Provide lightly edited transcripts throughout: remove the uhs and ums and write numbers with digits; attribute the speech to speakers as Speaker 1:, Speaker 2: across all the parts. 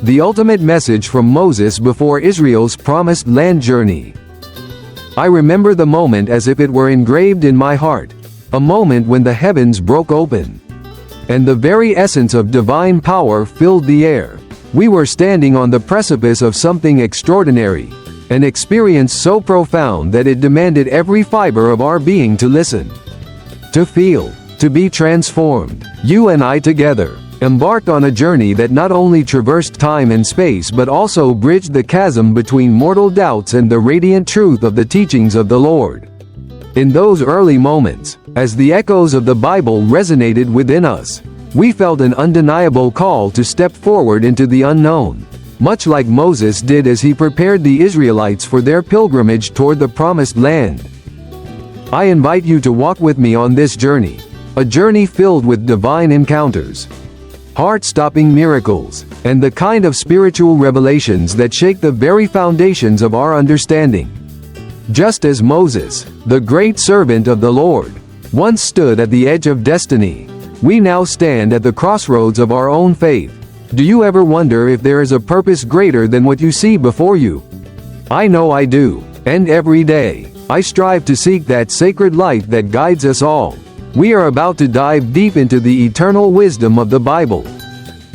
Speaker 1: the ultimate message from Moses before Israel's promised land journey. I remember the moment as if it were engraved in my heart, a moment when the heavens broke open, and the very essence of divine power filled the air. We were standing on the precipice of something extraordinary, an experience so profound that it demanded every fiber of our being to listen, to feel, to be transformed. You and I together embarked on a journey that not only traversed time and space but also bridged the chasm between mortal doubts and the radiant truth of the teachings of the Lord. In those early moments, as the echoes of the Bible resonated within us, we felt an undeniable call to step forward into the unknown, much like Moses did as he prepared the Israelites for their pilgrimage toward the Promised Land. I invite you to walk with me on this journey, a journey filled with divine encounters, heart-stopping miracles, and the kind of spiritual revelations that shake the very foundations of our understanding. Just as Moses, the great servant of the Lord, once stood at the edge of destiny, we now stand at the crossroads of our own faith. Do you ever wonder if there is a purpose greater than what you see before you? I know I do, and every day, I strive to seek that sacred light that guides us all. We are about to dive deep into the eternal wisdom of the Bible,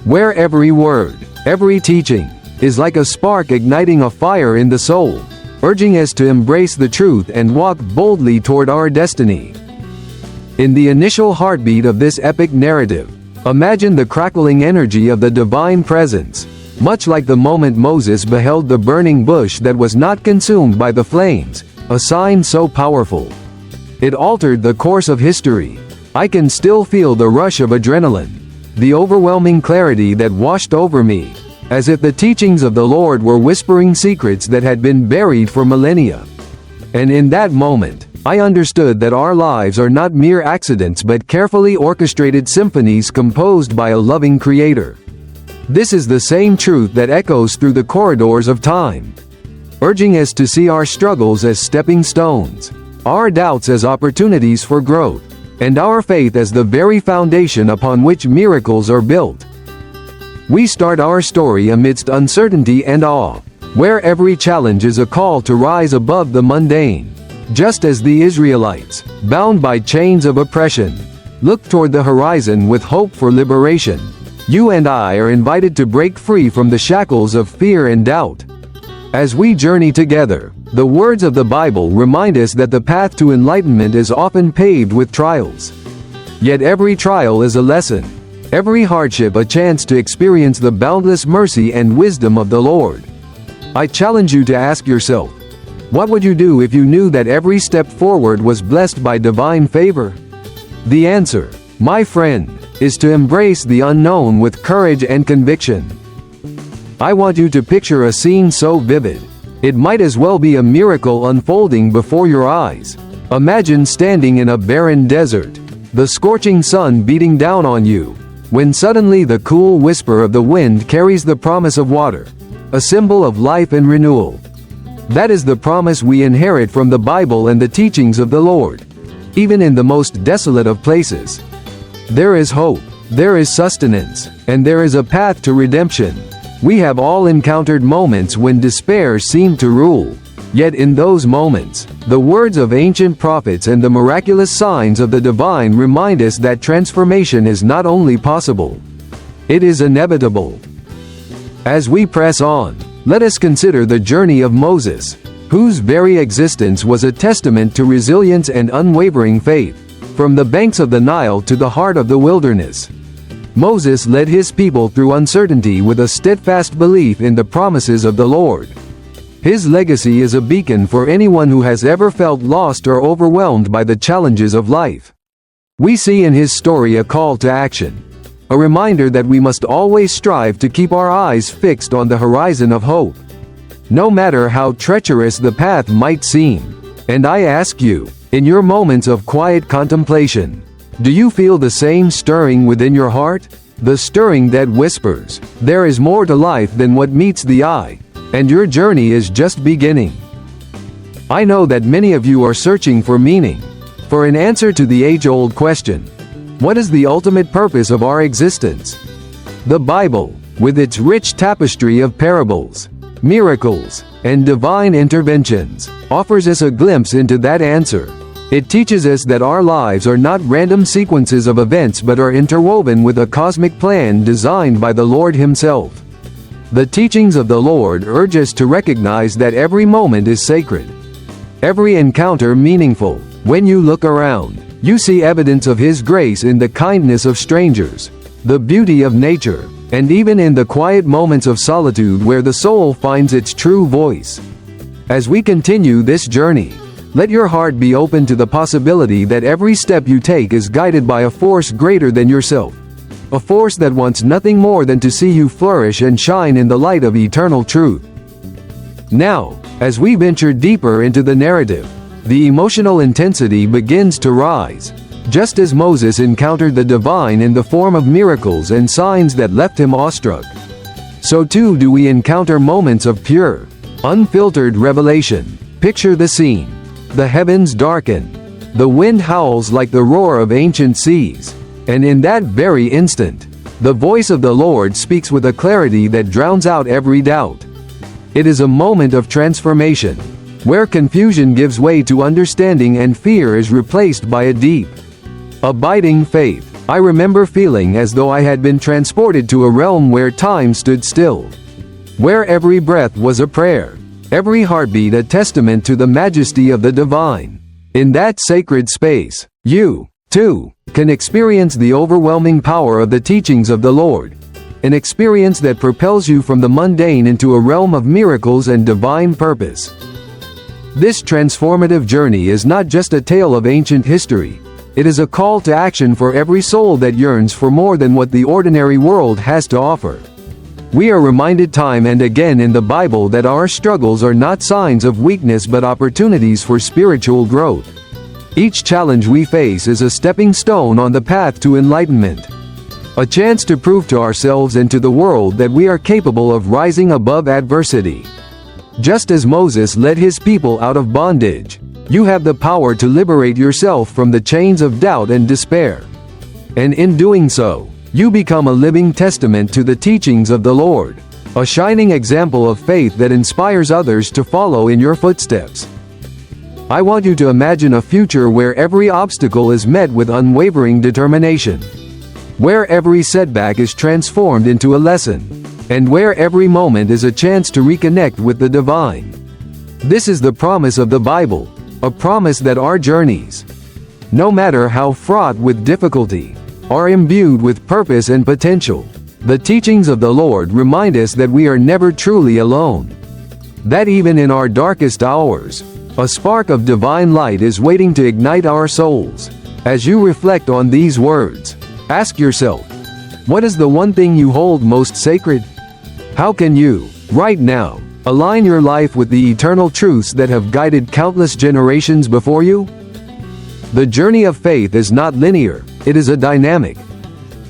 Speaker 1: where every word, every teaching, is like a spark igniting a fire in the soul, urging us to embrace the truth and walk boldly toward our destiny. In the initial heartbeat of this epic narrative, imagine the crackling energy of the divine presence, much like the moment Moses beheld the burning bush that was not consumed by the flames, a sign so powerful it altered the course of history. I can still feel the rush of adrenaline, the overwhelming clarity that washed over me, as if the teachings of the Lord were whispering secrets that had been buried for millennia. And in that moment, I understood that our lives are not mere accidents but carefully orchestrated symphonies composed by a loving Creator. This is the same truth that echoes through the corridors of time, urging us to see our struggles as stepping stones, our doubts as opportunities for growth, and our faith as the very foundation upon which miracles are built. We start our story amidst uncertainty and awe, where every challenge is a call to rise above the mundane. Just as the Israelites, bound by chains of oppression, looked toward the horizon with hope for liberation, you and I are invited to break free from the shackles of fear and doubt. As we journey together, the words of the Bible remind us that the path to enlightenment is often paved with trials. Yet every trial is a lesson, every hardship a chance to experience the boundless mercy and wisdom of the Lord. I challenge you to ask yourself, what would you do if you knew that every step forward was blessed by divine favor? The answer, my friend, is to embrace the unknown with courage and conviction. I want you to picture a scene so vivid, it might as well be a miracle unfolding before your eyes. Imagine standing in a barren desert, the scorching sun beating down on you, when suddenly the cool whisper of the wind carries the promise of water, a symbol of life and renewal. That is the promise we inherit from the Bible and the teachings of the Lord. Even in the most desolate of places, there is hope, there is sustenance, and there is a path to redemption. We have all encountered moments when despair seemed to rule. Yet in those moments, the words of ancient prophets and the miraculous signs of the divine remind us that transformation is not only possible, it is inevitable. As we press on, let us consider the journey of Moses, whose very existence was a testament to resilience and unwavering faith. From the banks of the Nile to the heart of the wilderness, Moses led his people through uncertainty with a steadfast belief in the promises of the Lord. His legacy is a beacon for anyone who has ever felt lost or overwhelmed by the challenges of life. We see in his story a call to action, a reminder that we must always strive to keep our eyes fixed on the horizon of hope, no matter how treacherous the path might seem. And I ask you, in your moments of quiet contemplation, do you feel the same stirring within your heart? The stirring that whispers, there is more to life than what meets the eye, and your journey is just beginning. I know that many of you are searching for meaning, for an answer to the age-old question, what is the ultimate purpose of our existence? The Bible, with its rich tapestry of parables, miracles, and divine interventions, offers us a glimpse into that answer. It teaches us that our lives are not random sequences of events but are interwoven with a cosmic plan designed by the Lord Himself. The teachings of the Lord urge us to recognize that every moment is sacred, every encounter meaningful. When you look around, you see evidence of His grace in the kindness of strangers, the beauty of nature, and even in the quiet moments of solitude where the soul finds its true voice. As we continue this journey, let your heart be open to the possibility that every step you take is guided by a force greater than yourself, a force that wants nothing more than to see you flourish and shine in the light of eternal truth. Now, as we venture deeper into the narrative, the emotional intensity begins to rise. Just as Moses encountered the divine in the form of miracles and signs that left him awestruck, so too do we encounter moments of pure, unfiltered revelation. Picture the scene. The heavens darken. The wind howls like the roar of ancient seas. And in that very instant, the voice of the Lord speaks with a clarity that drowns out every doubt. It is a moment of transformation, where confusion gives way to understanding and fear is replaced by a deep, abiding faith. I remember feeling as though I had been transported to a realm where time stood still, where every breath was a prayer, every heartbeat a testament to the majesty of the divine. In that sacred space, you, too, can experience the overwhelming power of the teachings of the Lord, an experience that propels you from the mundane into a realm of miracles and divine purpose. This transformative journey is not just a tale of ancient history. It is a call to action for every soul that yearns for more than what the ordinary world has to offer. We are reminded time and again in the Bible that our struggles are not signs of weakness but opportunities for spiritual growth. Each challenge we face is a stepping stone on the path to enlightenment, a chance to prove to ourselves and to the world that we are capable of rising above adversity. Just as Moses led his people out of bondage, you have the power to liberate yourself from the chains of doubt and despair. And in doing so, you become a living testament to the teachings of the Lord, a shining example of faith that inspires others to follow in your footsteps. I want you to imagine a future where every obstacle is met with unwavering determination, where every setback is transformed into a lesson, and where every moment is a chance to reconnect with the divine. This is the promise of the Bible, a promise that our journeys, no matter how fraught with difficulty, are imbued with purpose and potential. The teachings of the Lord remind us that we are never truly alone, that even in our darkest hours, a spark of divine light is waiting to ignite our souls. As you reflect on these words, ask yourself, what is the one thing you hold most sacred? How can you, right now, align your life with the eternal truths that have guided countless generations before you? The journey of faith is not linear, it is a dynamic,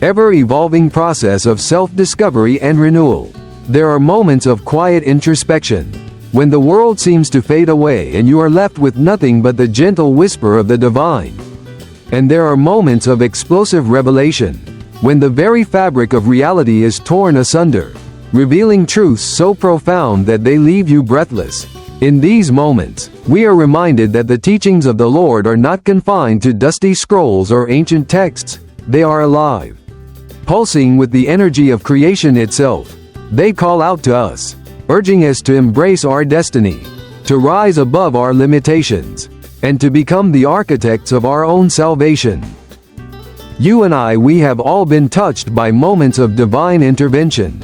Speaker 1: ever-evolving process of self-discovery and renewal. There are moments of quiet introspection, when the world seems to fade away and you are left with nothing but the gentle whisper of the divine. And there are moments of explosive revelation, when the very fabric of reality is torn asunder, revealing truths so profound that they leave you breathless. In these moments, we are reminded that the teachings of the Lord are not confined to dusty scrolls or ancient texts. They are alive, pulsing with the energy of creation itself. They call out to us, urging us to embrace our destiny, to rise above our limitations, and to become the architects of our own salvation. You and we have all been touched by moments of divine intervention,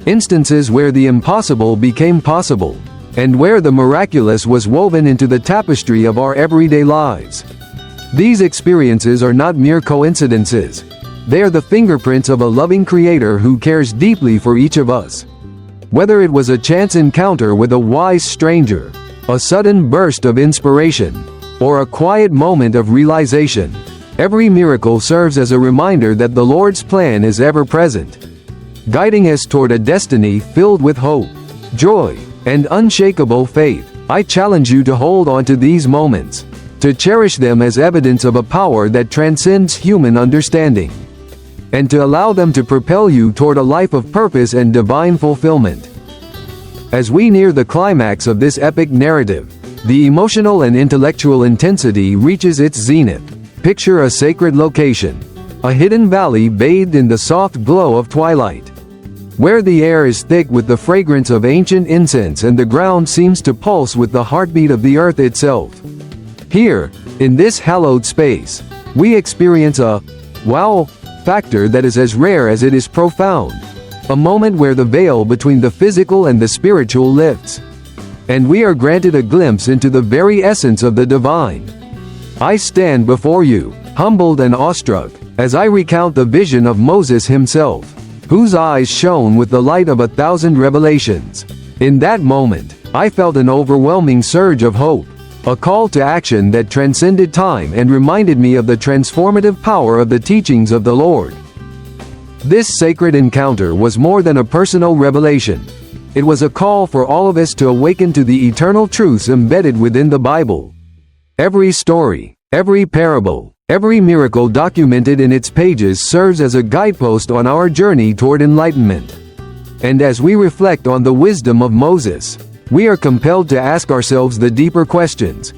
Speaker 1: instances where the impossible became possible, and where the miraculous was woven into the tapestry of our everyday lives. These experiences are not mere coincidences. They are the fingerprints of a loving Creator who cares deeply for each of us. Whether it was a chance encounter with a wise stranger, a sudden burst of inspiration, or a quiet moment of realization, every miracle serves as a reminder that the Lord's plan is ever present, guiding us toward a destiny filled with hope, joy, and unshakable faith. I challenge you to hold on to these moments, to cherish them as evidence of a power that transcends human understanding. and to allow them to propel you toward a life of purpose and divine fulfillment. As we near the climax of this epic narrative, the emotional and intellectual intensity reaches its zenith. Picture a sacred location, a hidden valley bathed in the soft glow of twilight, where the air is thick with the fragrance of ancient incense and the ground seems to pulse with the heartbeat of the earth itself. Here, in this hallowed space, we experience a wow factor that is as rare as it is profound. A moment where the veil between the physical and the spiritual lifts, and we are granted a glimpse into the very essence of the divine. I stand before you, humbled and awestruck, as I recount the vision of Moses himself, whose eyes shone with the light of 1,000 revelations. In that moment, I felt an overwhelming surge of hope, a call to action that transcended time and reminded me of the transformative power of the teachings of the Lord. This sacred encounter was more than a personal revelation. It was a call for all of us to awaken to the eternal truths embedded within the Bible. Every story, every parable, every miracle documented in its pages serves as a guidepost on our journey toward enlightenment. And as we reflect on the wisdom of Moses, we are compelled to ask ourselves the deeper questions.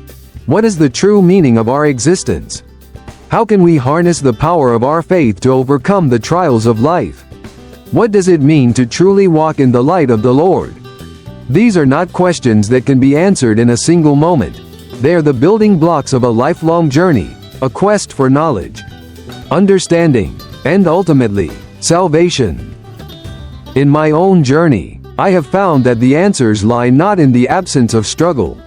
Speaker 1: What is the true meaning of our existence? How can we harness the power of our faith to overcome the trials of life? What does it mean to truly walk in the light of the Lord? These are not questions that can be answered in a single moment. They are the building blocks of a lifelong journey, a quest for knowledge, understanding, and ultimately, salvation. In my own journey, I have found that the answers lie not in the absence of struggle,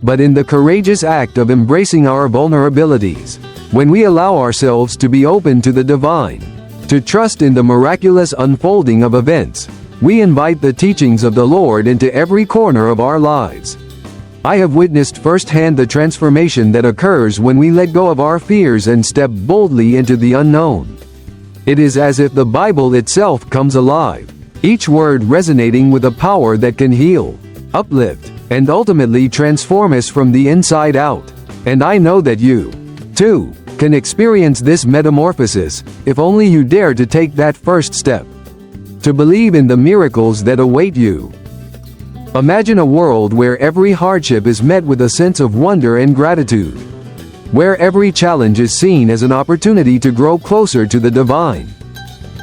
Speaker 1: but in the courageous act of embracing our vulnerabilities. When we allow ourselves to be open to the divine, to trust in the miraculous unfolding of events, we invite the teachings of the Lord into every corner of our lives. I have witnessed firsthand the transformation that occurs when we let go of our fears and step boldly into the unknown. It is as if the Bible itself comes alive, each word resonating with a power that can heal, uplift, and ultimately transform us from the inside out. And I know that you, too, can experience this metamorphosis, if only you dare to take that first step, to believe in the miracles that await you. Imagine a world where every hardship is met with a sense of wonder and gratitude, where every challenge is seen as an opportunity to grow closer to the divine.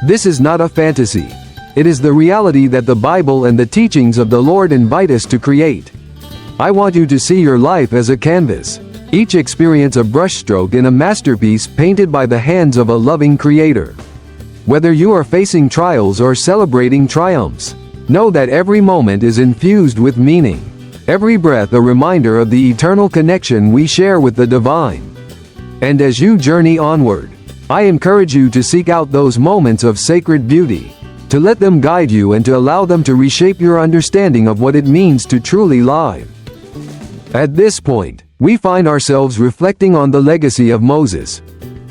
Speaker 1: This is not a fantasy. It is the reality that the Bible and the teachings of the Lord invite us to create. I want you to see your life as a canvas, each experience a brushstroke in a masterpiece painted by the hands of a loving Creator. Whether you are facing trials or celebrating triumphs, know that every moment is infused with meaning, every breath a reminder of the eternal connection we share with the divine. And as you journey onward, I encourage you to seek out those moments of sacred beauty, to let them guide you and to allow them to reshape your understanding of what it means to truly live. At this point, we find ourselves reflecting on the legacy of Moses,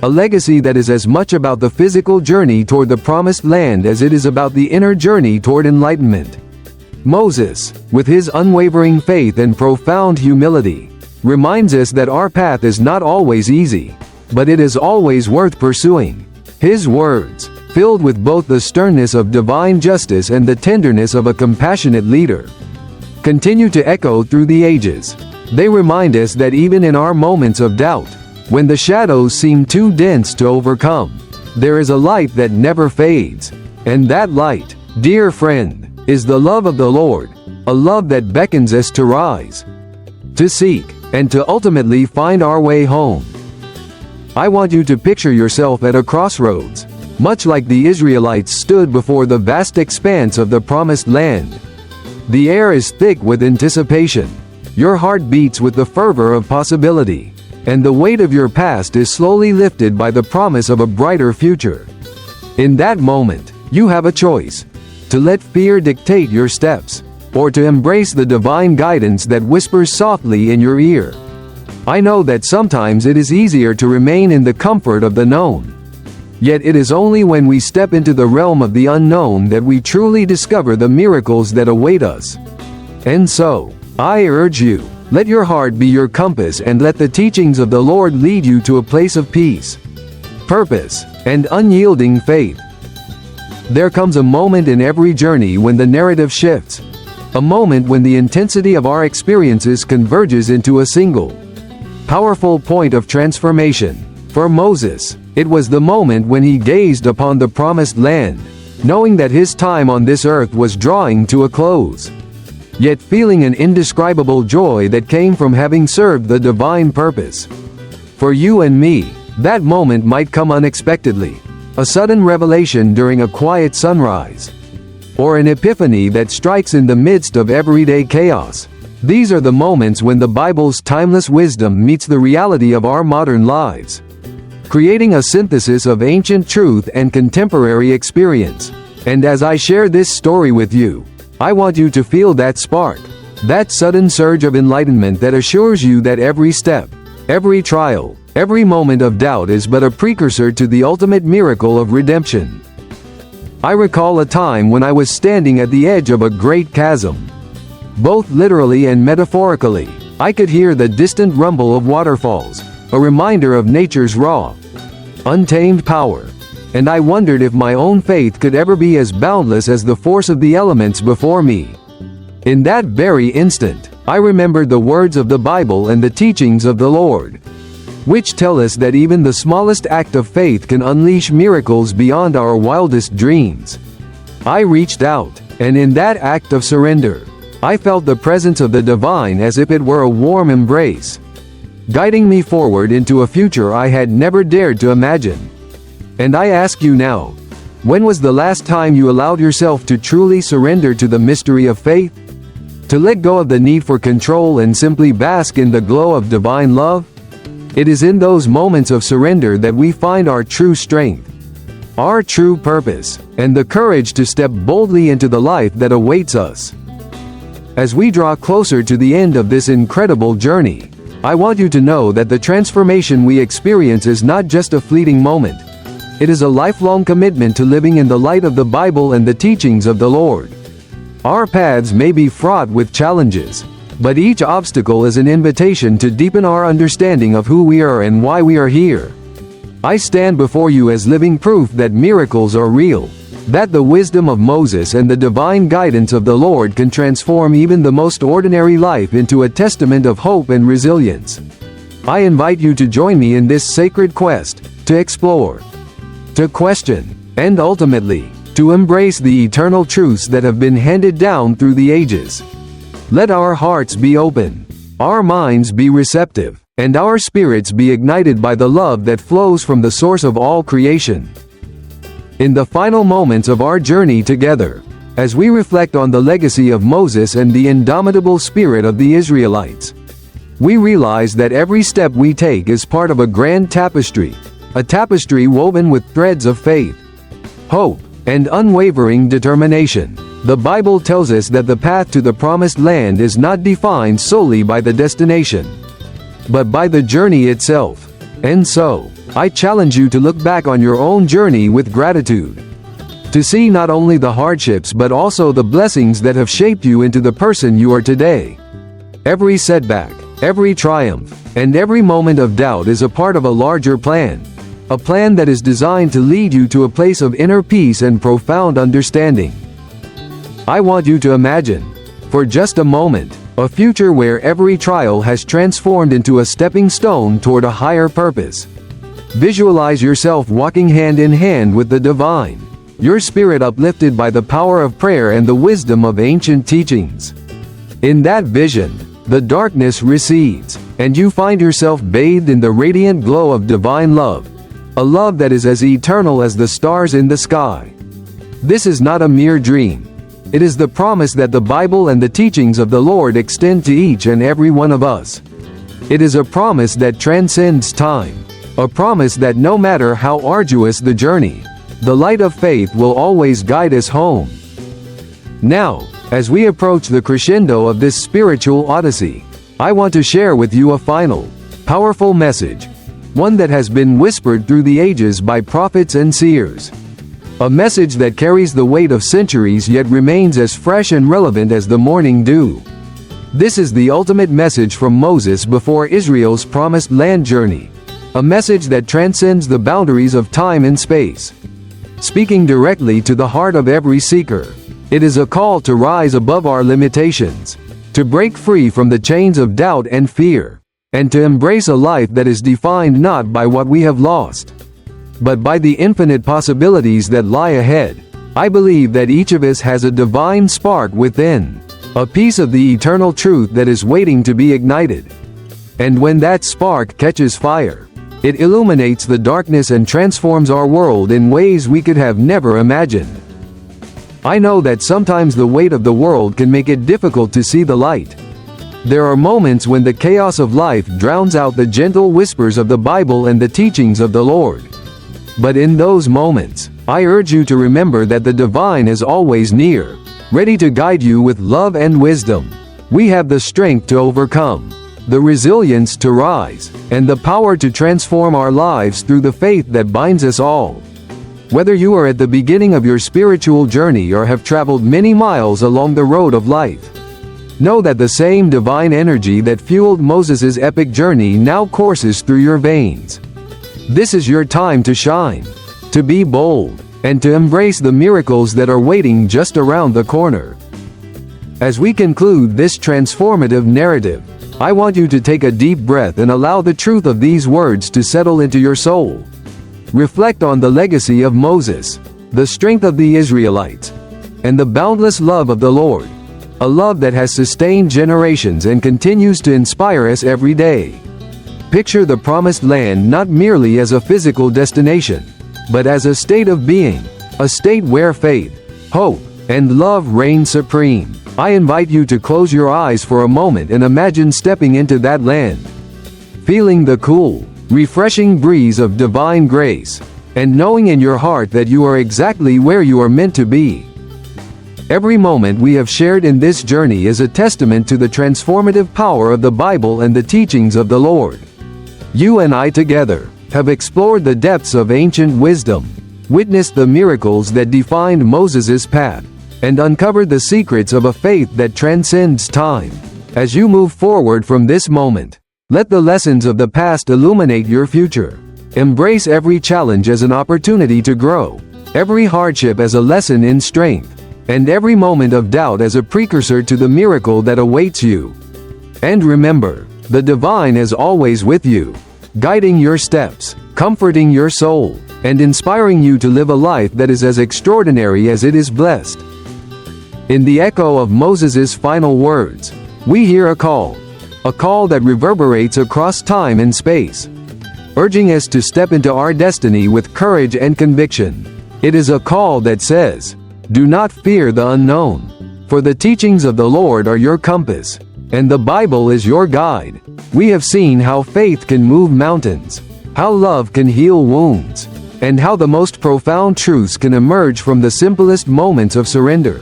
Speaker 1: a legacy that is as much about the physical journey toward the promised land as it is about the inner journey toward enlightenment. Moses, with his unwavering faith and profound humility, reminds us that our path is not always easy, but it is always worth pursuing. His words, filled with both the sternness of divine justice and the tenderness of a compassionate leader, continue to echo through the ages. They remind us that even in our moments of doubt, when the shadows seem too dense to overcome, there is a light that never fades. And that light, dear friend, is the love of the Lord, a love that beckons us to rise, to seek, and to ultimately find our way home. I want you to picture yourself at a crossroads, much like the Israelites stood before the vast expanse of the promised land. The air is thick with anticipation. Your heart beats with the fervor of possibility, and the weight of your past is slowly lifted by the promise of a brighter future. In that moment, you have a choice: to let fear dictate your steps, or to embrace the divine guidance that whispers softly in your ear. I know that sometimes it is easier to remain in the comfort of the known. Yet it is only when we step into the realm of the unknown that we truly discover the miracles that await us. And so, I urge you, let your heart be your compass and let the teachings of the Lord lead you to a place of peace, purpose, and unyielding faith. There comes a moment in every journey when the narrative shifts. A moment when the intensity of our experiences converges into a single, powerful point of transformation. For Moses, it was the moment when he gazed upon the promised land, knowing that his time on this earth was drawing to a close, yet feeling an indescribable joy that came from having served the divine purpose. For you and me, that moment might come unexpectedly, a sudden revelation during a quiet sunrise, or an epiphany that strikes in the midst of everyday chaos. These are the moments when the Bible's timeless wisdom meets the reality of our modern lives, creating a synthesis of ancient truth and contemporary experience. And as I share this story with you, I want you to feel that spark, that sudden surge of enlightenment that assures you that every step, every trial, every moment of doubt is but a precursor to the ultimate miracle of redemption. I recall a time when I was standing at the edge of a great chasm. Both literally and metaphorically, I could hear the distant rumble of waterfalls, a reminder of nature's raw, untamed power, and I wondered if my own faith could ever be as boundless as the force of the elements before me. In that very instant, I remembered the words of the Bible and the teachings of the Lord, which tell us that even the smallest act of faith can unleash miracles beyond our wildest dreams. I reached out, and in that act of surrender, I felt the presence of the divine as if it were a warm embrace, guiding me forward into a future I had never dared to imagine. And I ask you now, when was the last time you allowed yourself to truly surrender to the mystery of faith? To let go of the need for control and simply bask in the glow of divine love? It is in those moments of surrender that we find our true strength, our true purpose, and the courage to step boldly into the life that awaits us. As we draw closer to the end of this incredible journey, I want you to know that the transformation we experience is not just a fleeting moment. It is a lifelong commitment to living in the light of the Bible and the teachings of the Lord. Our paths may be fraught with challenges, but each obstacle is an invitation to deepen our understanding of who we are and why we are here. I stand before you as living proof that miracles are real, that the wisdom of Moses and the divine guidance of the Lord can transform even the most ordinary life into a testament of hope and resilience. I invite you to join me in this sacred quest, to explore, to question, and ultimately, to embrace the eternal truths that have been handed down through the ages. Let our hearts be open, our minds be receptive, and our spirits be ignited by the love that flows from the source of all creation. In the final moments of our journey together, as we reflect on the legacy of Moses and the indomitable spirit of the Israelites, we realize that every step we take is part of a grand tapestry, a tapestry woven with threads of faith, hope, and unwavering determination. The Bible tells us that the path to the promised land is not defined solely by the destination, but by the journey itself. And so, I challenge you to look back on your own journey with gratitude, to see not only the hardships but also the blessings that have shaped you into the person you are today. Every setback, every triumph, and every moment of doubt is a part of a larger plan, a plan that is designed to lead you to a place of inner peace and profound understanding. I want you to imagine, for just a moment, a future where every trial has transformed into a stepping stone toward a higher purpose. Visualize yourself walking hand in hand with the divine, your spirit uplifted by the power of prayer and the wisdom of ancient teachings. In that vision, the darkness recedes, and you find yourself bathed in the radiant glow of divine love, a love that is as eternal as the stars in the sky. This is not a mere dream. It is the promise that the Bible and the teachings of the Lord extend to each and every one of us. It is a promise that transcends time, a promise that no matter how arduous the journey, the light of faith will always guide us home. Now, as we approach the crescendo of this spiritual odyssey, I want to share with you a final, powerful message, one that has been whispered through the ages by prophets and seers. A message that carries the weight of centuries yet remains as fresh and relevant as the morning dew. This is the ultimate message from Moses before Israel's promised land journey, a message that transcends the boundaries of time and space. Speaking directly to the heart of every seeker, it is a call to rise above our limitations, to break free from the chains of doubt and fear, and to embrace a life that is defined not by what we have lost, but by the infinite possibilities that lie ahead. I believe that each of us has a divine spark within, a piece of the eternal truth that is waiting to be ignited. And when that spark catches fire, it illuminates the darkness and transforms our world in ways we could have never imagined. I know that sometimes the weight of the world can make it difficult to see the light. There are moments when the chaos of life drowns out the gentle whispers of the Bible and the teachings of the Lord. But in those moments, I urge you to remember that the divine is always near, ready to guide you with love and wisdom. We have the strength to overcome, the resilience to rise, and the power to transform our lives through the faith that binds us all. Whether you are at the beginning of your spiritual journey or have traveled many miles along the road of life, know that the same divine energy that fueled Moses' epic journey now courses through your veins. This is your time to shine, to be bold, and to embrace the miracles that are waiting just around the corner. As we conclude this transformative narrative, I want you to take a deep breath and allow the truth of these words to settle into your soul. Reflect on the legacy of Moses, the strength of the Israelites, and the boundless love of the Lord, a love that has sustained generations and continues to inspire us every day. Picture the promised land not merely as a physical destination, but as a state of being, a state where faith, hope, and love reign supreme. I invite you to close your eyes for a moment and imagine stepping into that land, feeling the cool, refreshing breeze of divine grace, and knowing in your heart that you are exactly where you are meant to be. Every moment we have shared in this journey is a testament to the transformative power of the Bible and the teachings of the Lord. You and I together have explored the depths of ancient wisdom, witnessed the miracles that defined Moses' path, and uncovered the secrets of a faith that transcends time. As you move forward from this moment, let the lessons of the past illuminate your future. Embrace every challenge as an opportunity to grow, every hardship as a lesson in strength, and every moment of doubt as a precursor to the miracle that awaits you. And remember, the divine is always with you, guiding your steps, comforting your soul, and inspiring you to live a life that is as extraordinary as it is blessed. In the echo of Moses' final words, we hear a call that reverberates across time and space, urging us to step into our destiny with courage and conviction. It is a call that says, "Do not fear the unknown, for the teachings of the Lord are your compass, and the Bible is your guide." We have seen how faith can move mountains, how love can heal wounds, and how the most profound truths can emerge from the simplest moments of surrender.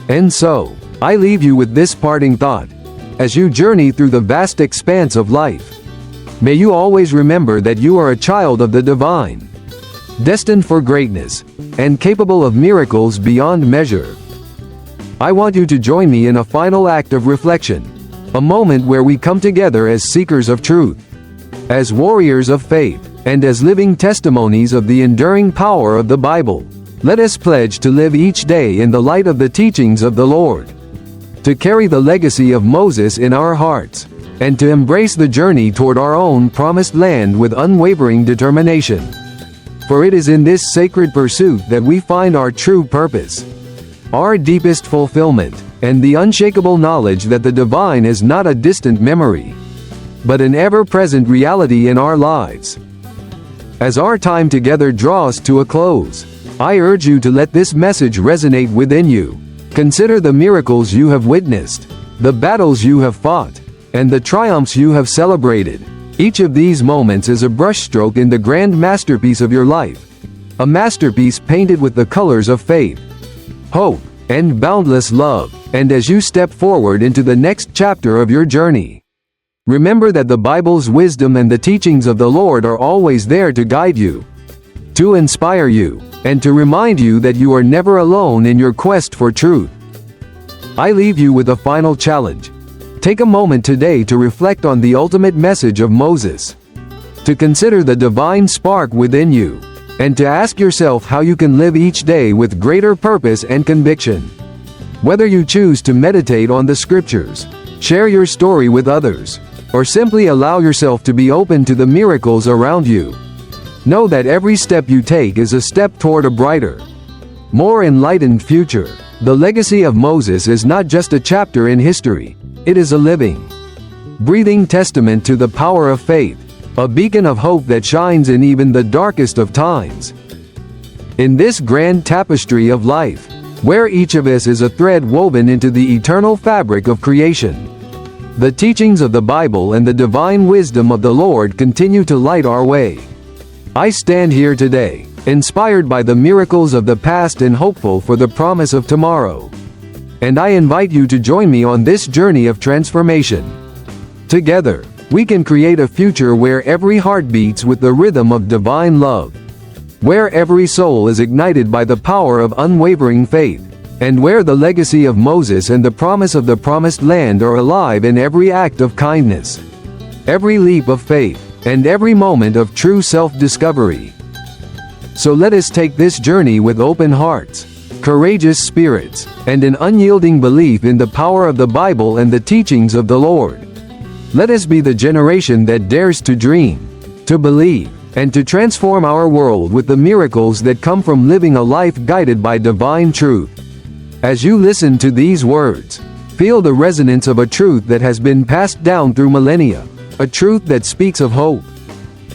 Speaker 1: And so, I leave you with this parting thought. As you journey through the vast expanse of life, may you always remember that you are a child of the divine, destined for greatness, and capable of miracles beyond measure. I want you to join me in a final act of reflection, a moment where we come together as seekers of truth, as warriors of faith, and as living testimonies of the enduring power of the Bible. Let us pledge to live each day in the light of the teachings of the Lord, to carry the legacy of Moses in our hearts, and to embrace the journey toward our own promised land with unwavering determination. For it is in this sacred pursuit that we find our true purpose, our deepest fulfillment, and the unshakable knowledge that the divine is not a distant memory, but an ever-present reality in our lives. As our time together draws to a close, I urge you to let this message resonate within you. Consider the miracles you have witnessed, the battles you have fought, and the triumphs you have celebrated. Each of these moments is a brushstroke in the grand masterpiece of your life, a masterpiece painted with the colors of faith, hope, and boundless love. And as you step forward into the next chapter of your journey, remember that the Bible's wisdom and the teachings of the Lord are always there to guide you, to inspire you, and to remind you that you are never alone in your quest for truth. I leave you with a final challenge. Take a moment today to reflect on the ultimate message of Moses. to consider the divine spark within you, and to ask yourself how you can live each day with greater purpose and conviction. Whether you choose to meditate on the scriptures, share your story with others, or simply allow yourself to be open to the miracles around you, know that every step you take is a step toward a brighter, more enlightened future. The legacy of Moses is not just a chapter in history, it is a living, breathing testament to the power of faith, a beacon of hope that shines in even the darkest of times. In this grand tapestry of life, where each of us is a thread woven into the eternal fabric of creation, the teachings of the Bible and the divine wisdom of the Lord continue to light our way. I stand here today, inspired by the miracles of the past and hopeful for the promise of tomorrow. And I invite you to join me on this journey of transformation. Together, we can create a future where every heart beats with the rhythm of divine love, where every soul is ignited by the power of unwavering faith, and where the legacy of Moses and the promise of the promised land are alive in every act of kindness, every leap of faith, and every moment of true self-discovery. So let us take this journey with open hearts, courageous spirits, and an unyielding belief in the power of the Bible and the teachings of the Lord. Let us be the generation that dares to dream, to believe, and to transform our world with the miracles that come from living a life guided by divine truth. As you listen to these words, feel the resonance of a truth that has been passed down through millennia, a truth that speaks of hope,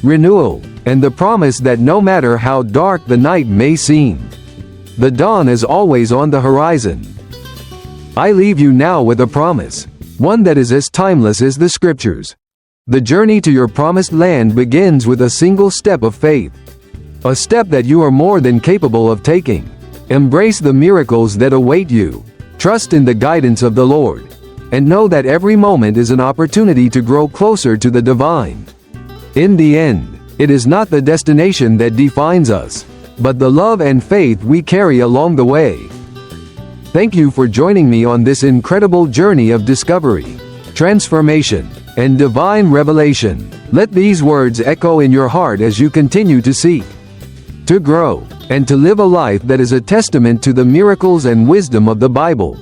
Speaker 1: renewal, and the promise that no matter how dark the night may seem, the dawn is always on the horizon. I leave you now with a promise, one that is as timeless as the scriptures. The journey to your promised land begins with a single step of faith, a step that you are more than capable of taking. Embrace the miracles that await you, trust in the guidance of the Lord, and know that every moment is an opportunity to grow closer to the divine. In the end, it is not the destination that defines us, but the love and faith we carry along the way. Thank you for joining me on this incredible journey of discovery, transformation, and divine revelation. Let these words echo in your heart as you continue to seek, to grow, and to live a life that is a testament to the miracles and wisdom of the Bible.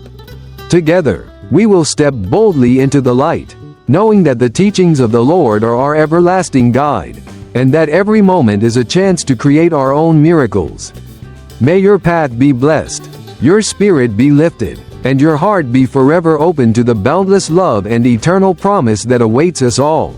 Speaker 1: Together, we will step boldly into the light, knowing that the teachings of the Lord are our everlasting guide, and that every moment is a chance to create our own miracles. May your path be blessed, your spirit be lifted, and your heart be forever open to the boundless love and eternal promise that awaits us all.